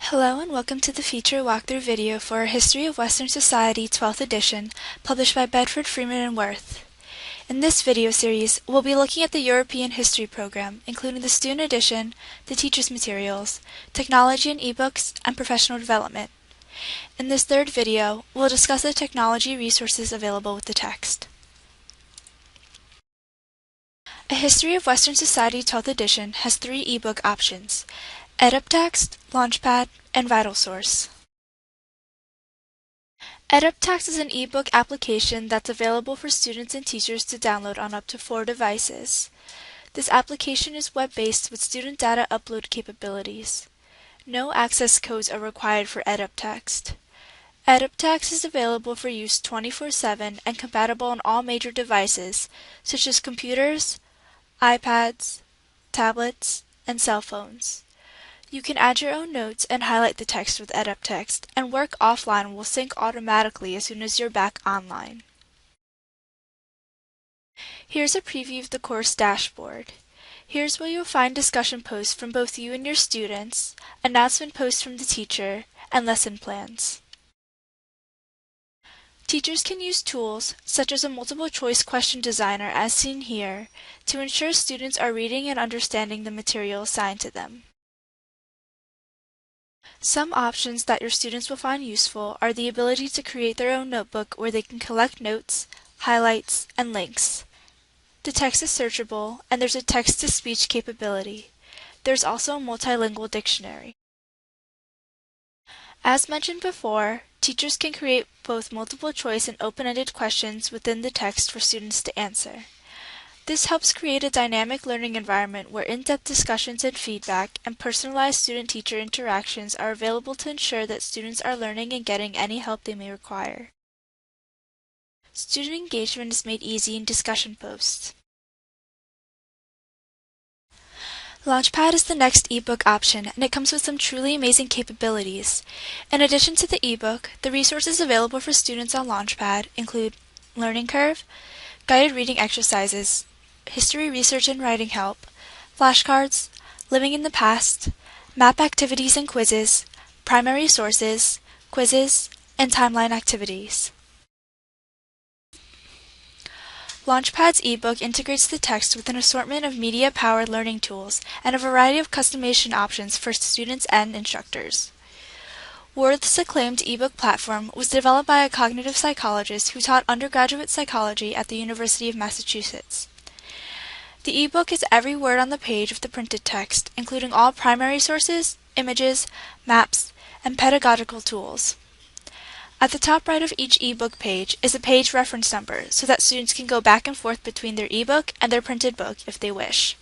Hello and welcome to the feature walkthrough video for a History of Western Society 12th edition published by Bedford Freeman & Worth. In this video series, we'll be looking at the European History program, including the student edition, the teacher's materials, technology and ebooks, and professional development. In this third video, we'll discuss the technology resources available with the text. A History of Western Society 12th edition has 3 ebook options: EdUpText, Launchpad, and VitalSource. EdUpText is an ebook application that's available for students and teachers to download on up to 4 devices. This application is web-based with student data upload capabilities. No access codes are required for EdUpText. EdUpText is available for use 24/7 and compatible on all major devices, such as computers, iPads, tablets, and cell phones. You can add your own notes and highlight the text with EdUpText, and work offline will sync automatically as soon as you're back online. Here's a preview of the course dashboard. Here's where you'll find discussion posts from both you and your students, announcement posts from the teacher, and lesson plans. Teachers can use tools, such as a multiple-choice question designer as seen here, to ensure students are reading and understanding the material assigned to them. Some options that your students will find useful are the ability to create their own notebook where they can collect notes, highlights, and links. The text is searchable, and there's a text-to-speech capability. There's also a multilingual dictionary. As mentioned before, teachers can create both multiple-choice and open-ended questions within the text for students to answer. This helps create a dynamic learning environment where in-depth discussions and feedback and personalized student-teacher interactions are available to ensure that students are learning and getting any help they may require. Student engagement is made easy in discussion posts. Launchpad is the next ebook option, and it comes with some truly amazing capabilities. In addition to the ebook, the resources available for students on Launchpad include Learning Curve, guided reading exercises, history research and writing help, flashcards, living in the past, map activities and quizzes, primary sources, quizzes, and timeline activities. Launchpad's ebook integrates the text with an assortment of media-powered learning tools and a variety of customization options for students and instructors. Worth's acclaimed ebook platform was developed by a cognitive psychologist who taught undergraduate psychology at the University of Massachusetts. The ebook is every word on the page of the printed text, including all primary sources, images, maps, and pedagogical tools. At the top right of each ebook page is a page reference number so that students can go back and forth between their ebook and their printed book if they wish.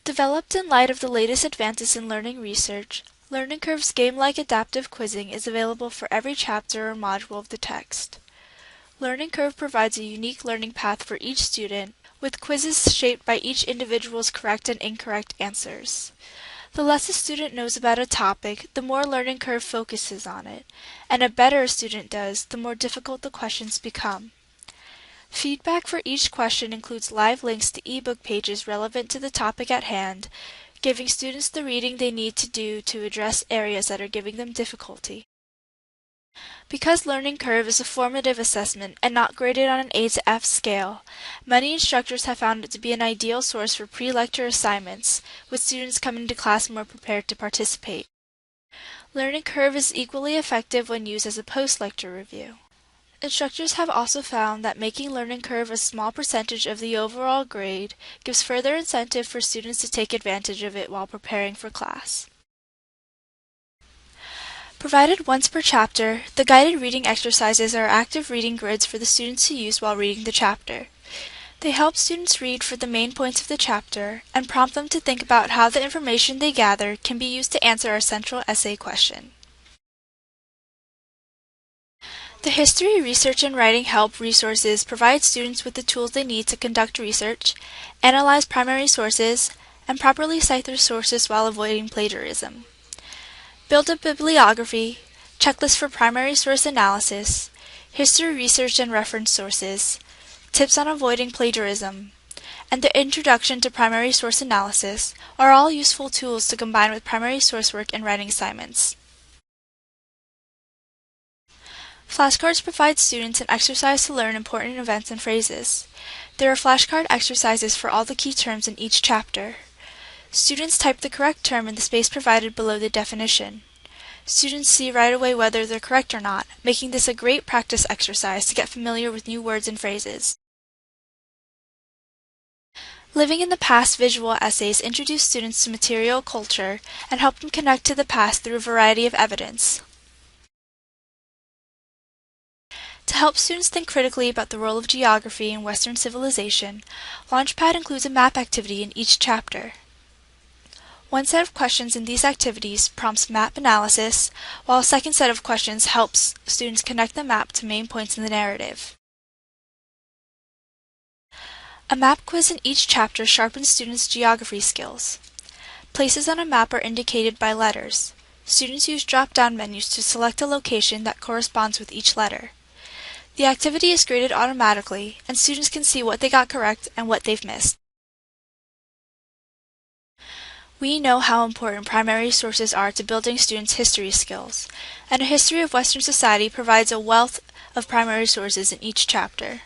Developed in light of the latest advances in learning research, Learning Curve's game-like adaptive quizzing is available for every chapter or module of the text. Learning Curve provides a unique learning path for each student, with quizzes shaped by each individual's correct and incorrect answers. The less a student knows about a topic, the more Learning Curve focuses on it, and the better a student does, the more difficult the questions become. Feedback for each question includes live links to ebook pages relevant to the topic at hand, giving students the reading they need to do to address areas that are giving them difficulty. Because Learning Curve is a formative assessment and not graded on an A to F scale, many instructors have found it to be an ideal source for pre-lecture assignments, with students coming to class more prepared to participate. Learning Curve is equally effective when used as a post-lecture review. Instructors have also found that making Learning Curve a small percentage of the overall grade gives further incentive for students to take advantage of it while preparing for class. Provided once per chapter, the guided reading exercises are active reading grids for the students to use while reading the chapter. They help students read for the main points of the chapter and prompt them to think about how the information they gather can be used to answer our central essay question. The History Research and Writing Help resources provide students with the tools they need to conduct research, analyze primary sources, and properly cite their sources while avoiding plagiarism. Build a bibliography, checklist for primary source analysis, history research and reference sources, tips on avoiding plagiarism, and the Introduction to Primary Source Analysis are all useful tools to combine with primary source work and writing assignments. Flashcards provide students an exercise to learn important events and phrases. There are flashcard exercises for all the key terms in each chapter. Students type the correct term in the space provided below the definition. Students see right away whether they're correct or not, making this a great practice exercise to get familiar with new words and phrases. Living in the Past visual essays introduce students to material culture and help them connect to the past through a variety of evidence. To help students think critically about the role of geography in Western civilization, Launchpad includes a map activity in each chapter. One set of questions in these activities prompts map analysis, while a second set of questions helps students connect the map to main points in the narrative. A map quiz in each chapter sharpens students' geography skills. Places on a map are indicated by letters. Students use drop-down menus to select a location that corresponds with each letter. The activity is graded automatically, and students can see what they got correct and what they've missed. We know how important primary sources are to building students' history skills, and a history of Western society provides a wealth of primary sources in each chapter.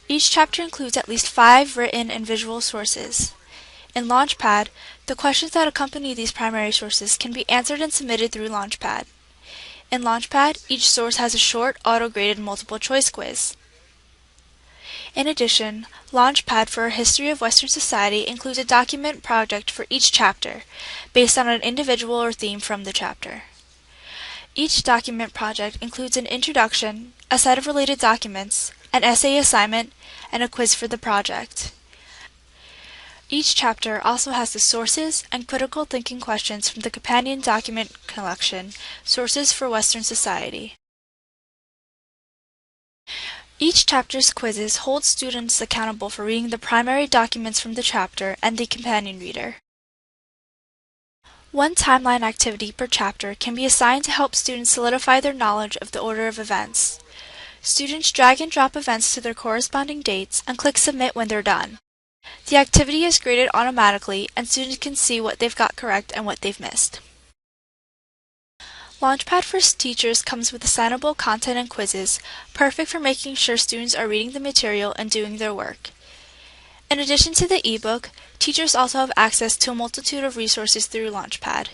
Each chapter includes at least 5 written and visual sources. In Launchpad, the questions that accompany these primary sources can be answered and submitted through Launchpad. In Launchpad, each source has a short, auto-graded multiple-choice quiz. In addition, Launchpad for a History of Western Society includes a document project for each chapter, based on an individual or theme from the chapter. Each document project includes an introduction, a set of related documents, an essay assignment, and a quiz for the project. Each chapter also has the sources and critical thinking questions from the companion document collection, Sources for Western Society. Each chapter's quizzes hold students accountable for reading the primary documents from the chapter and the companion reader. One timeline activity per chapter can be assigned to help students solidify their knowledge of the order of events. Students drag and drop events to their corresponding dates and click Submit when they're done. The activity is graded automatically, and students can see what they've got correct and what they've missed. Launchpad for Teachers comes with assignable content and quizzes, perfect for making sure students are reading the material and doing their work. In addition to the ebook, teachers also have access to a multitude of resources through Launchpad.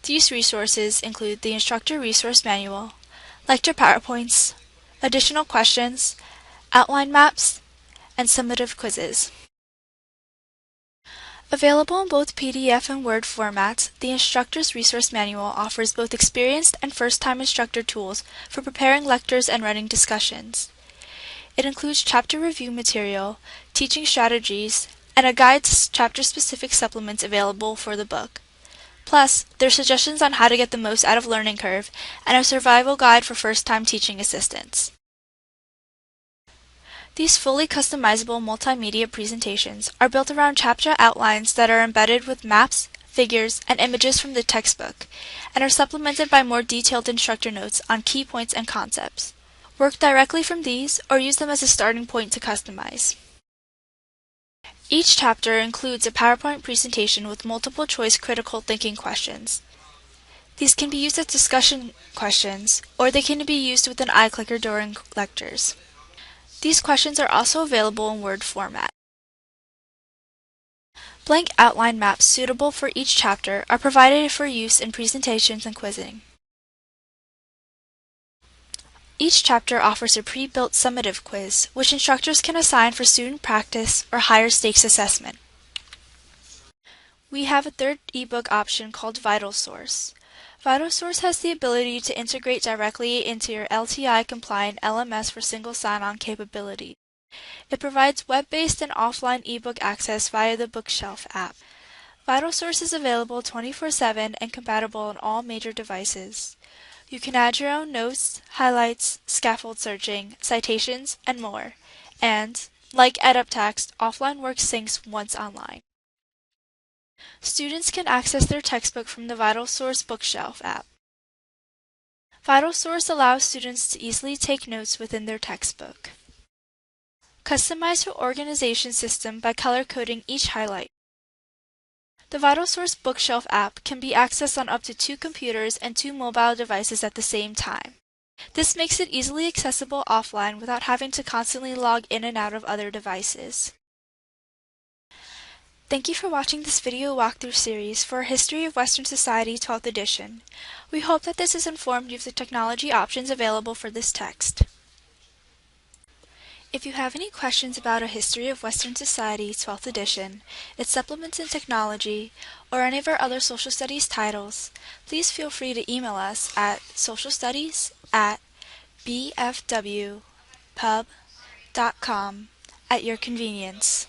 These resources include the Instructor Resource Manual, lecture PowerPoints, additional questions, outline maps, and summative quizzes. Available in both PDF and Word formats, the Instructor's Resource Manual offers both experienced and first-time instructor tools for preparing lectures and running discussions. It includes chapter review material, teaching strategies, and a guide to chapter-specific supplements available for the book. Plus, there are suggestions on how to get the most out of Learning Curve and a survival guide for first-time teaching assistants. These fully customizable multimedia presentations are built around chapter outlines that are embedded with maps, figures, and images from the textbook, and are supplemented by more detailed instructor notes on key points and concepts. Work directly from these or use them as a starting point to customize. Each chapter includes a PowerPoint presentation with multiple choice critical thinking questions. These can be used as discussion questions, or they can be used with an iClicker during lectures. These questions are also available in Word format. Blank outline maps suitable for each chapter are provided for use in presentations and quizzing. Each chapter offers a pre-built summative quiz, which instructors can assign for student practice or higher stakes assessment. We have a third ebook option called VitalSource. VitalSource has the ability to integrate directly into your LTI-compliant LMS for single sign-on capability. It provides web-based and offline ebook access via the Bookshelf app. VitalSource is available 24/7 and compatible on all major devices. You can add your own notes, highlights, scaffold searching, citations, and more. And, like EdUpText, offline work syncs once online. Students can access their textbook from the VitalSource Bookshelf app. VitalSource allows students to easily take notes within their textbook. Customize your organization system by color-coding each highlight. The VitalSource Bookshelf app can be accessed on up to 2 computers and 2 mobile devices at the same time. This makes it easily accessible offline without having to constantly log in and out of other devices. Thank you for watching this video walkthrough series for a History of Western Society 12th edition. We hope that this has informed you of the technology options available for this text. If you have any questions about A History of Western Society 12th edition, its supplements in technology, or any of our other social studies titles, please feel free to email us at socialstudies@bfwpub.com at your convenience.